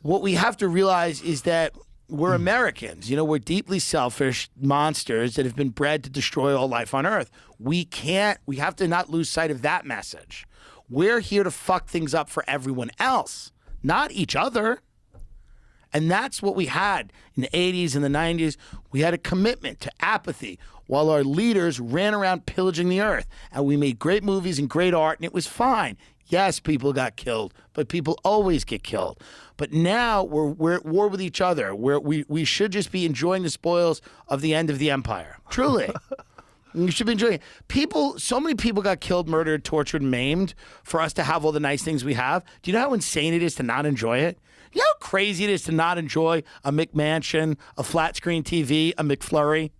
what we have to realize is that we're Americans. You know, we're deeply selfish monsters that have been bred to destroy all life on Earth. We have to not lose sight of that message. We're here to fuck things up for everyone else, not each other. And that's what we had in the 80s and the 90s. We had a commitment to apathy while our leaders ran around pillaging the earth. And we made great movies and great art, and it was fine. Yes, people got killed, but people always get killed. But now we're at war with each other. We should just be enjoying the spoils of the end of the empire. Truly. You should be enjoying it. So many people got killed, murdered, tortured, maimed for us to have all the nice things we have. Do you know how insane it is to not enjoy it? You know how crazy it is to not enjoy a McMansion, a flat screen TV, a McFlurry?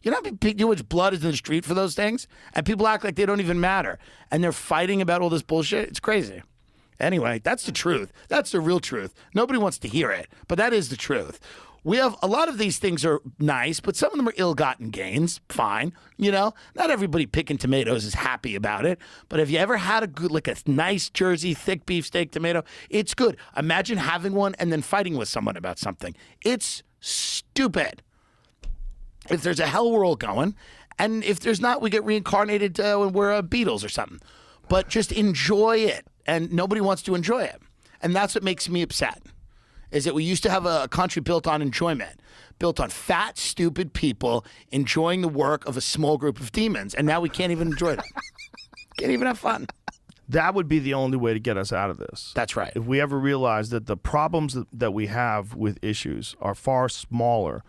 You know how much blood is in the street for those things? And people act like they don't even matter. And they're fighting about all this bullshit. It's crazy. Anyway, that's the truth. That's the real truth. Nobody wants to hear it, but that is the truth. We have a lot of these things are nice, but some of them are ill-gotten gains. Fine. You know, not everybody picking tomatoes is happy about it. But have you ever had a nice Jersey thick beefsteak tomato? It's good. Imagine having one and then fighting with someone about something. It's stupid. If there's a hell world going, and if there's not, we get reincarnated when we're Beatles or something. But just enjoy it, and nobody wants to enjoy it. And that's what makes me upset, is that we used to have a country built on enjoyment, built on fat, stupid people enjoying the work of a small group of demons, and now we can't even enjoy them. Can't even have fun. That would be the only way to get us out of this. That's right. If we ever realize that the problems that we have with issues are far smaller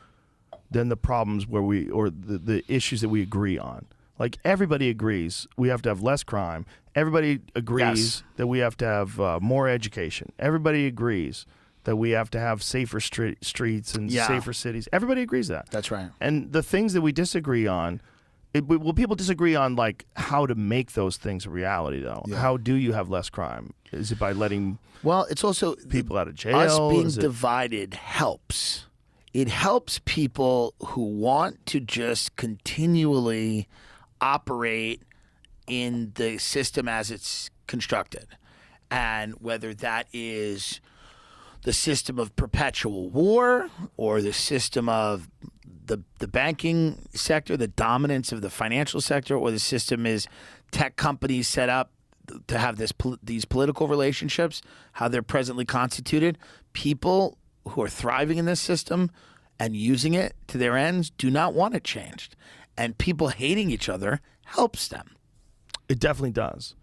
than the problems the issues that we agree on. Like, everybody agrees we have to have less crime. Everybody agrees that we have to have more education. Everybody agrees that we have to have safer streets and safer cities. Everybody agrees that. That's right. And the things that we disagree on, people disagree on, like, how to make those things a reality, though. Yeah. How do you have less crime? Is it by letting it's also people out of jail? Us being divided helps. It helps people who want to just continually operate in the system as it's constructed. And whether that is the system of perpetual war or the system of the banking sector, the dominance of the financial sector, or the system is tech companies set up to have these political relationships, how they're presently constituted, people who are thriving in this system and using it to their ends do not want it changed. And people hating each other helps them. It definitely does.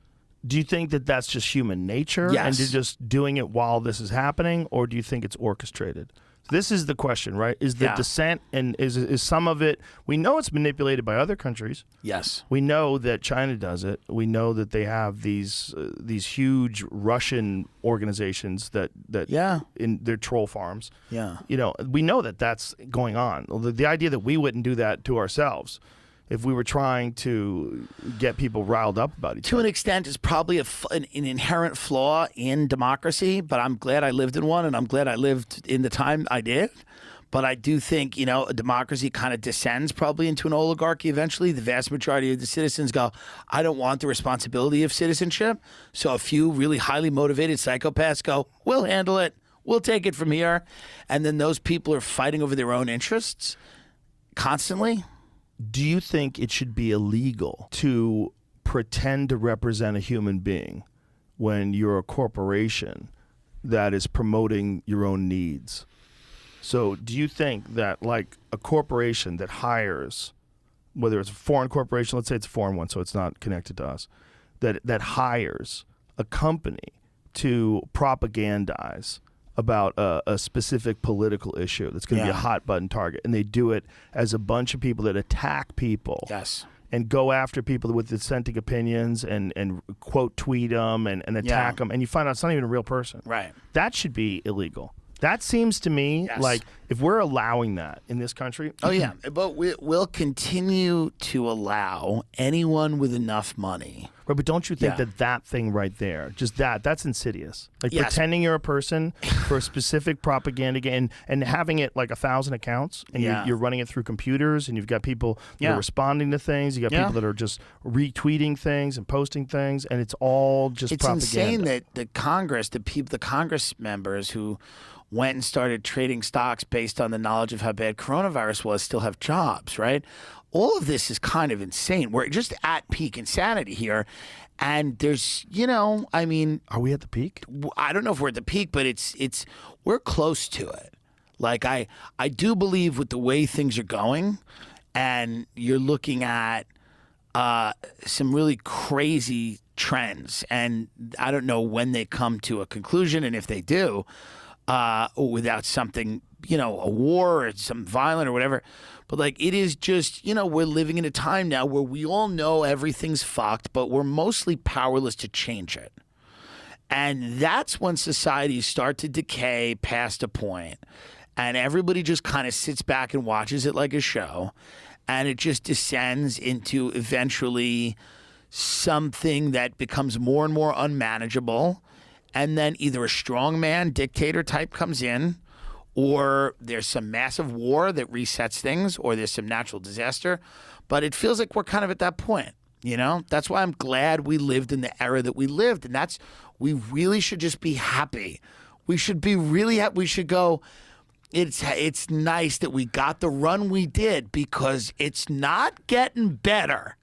Do you think that that's just human nature? Yes. And you're just doing it while this is happening? Or do you think it's orchestrated? This is the question, right? Is the dissent, and is some of it, we know it's manipulated by other countries. Yes. We know that China does it. We know that they have these huge Russian organizations that in their troll farms. Yeah. You know, we know that that's going on. The idea that we wouldn't do that to ourselves if we were trying to get people riled up about each other. To an extent, is probably an inherent flaw in democracy, but I'm glad I lived in one, and I'm glad I lived in the time I did. But I do think, you know, a democracy kind of descends probably into an oligarchy eventually. The vast majority of the citizens go, I don't want the responsibility of citizenship. So a few really highly motivated psychopaths go, we'll handle it. We'll take it from here. And then those people are fighting over their own interests constantly. Do you think it should be illegal to pretend to represent a human being when you're a corporation that is promoting your own needs? So do you think that, like, a corporation that hires, whether it's a foreign corporation, let's say it's a foreign one so it's not connected to us, that hires a company to propagandize about a specific political issue that's going to be a hot button target, and they do it as a bunch of people that attack people and go after people with dissenting opinions and quote tweet them and attack them, and you find out it's not even a real person. Right. That should be illegal. That seems to me like If we're allowing that in this country, Oh yeah, but we'll continue to allow anyone with enough money. right, but don't you think Yeah. that thing right there, just that's insidious. Like Yes. pretending you're a person for a specific propaganda and having it like 1,000 accounts and Yeah. you're running it through computers and you've got people that Yeah. are responding to things. You got Yeah. people that are just retweeting things and posting things, and it's all just It's propaganda. insane that the Congress, the Congress members who went and started trading stocks based on the knowledge of how bad coronavirus was still have jobs, right? All of this is kind of insane. We're just at peak insanity here. And there's, I mean, Are we at the peak? I don't know if we're at the peak, but we're close to it. Like I do believe with the way things are going, and you're looking at some really crazy trends, and I don't know when they come to a conclusion, and if they do, without something, a war or some violent or whatever. But like it is just, we're living in a time now where we all know everything's fucked, but we're mostly powerless to change it. And that's when societies start to decay past a point, and everybody just kind of sits back and watches it like a show, and it just descends into eventually something that becomes more and more unmanageable. And then either a strongman dictator type comes in, or there's some massive war that resets things, or there's some natural disaster. But it feels like we're kind of at that point, That's why I'm glad we lived in the era that we lived. And we really should just be happy. We should be really happy. We should go, it's nice that we got the run we did, because it's not getting better.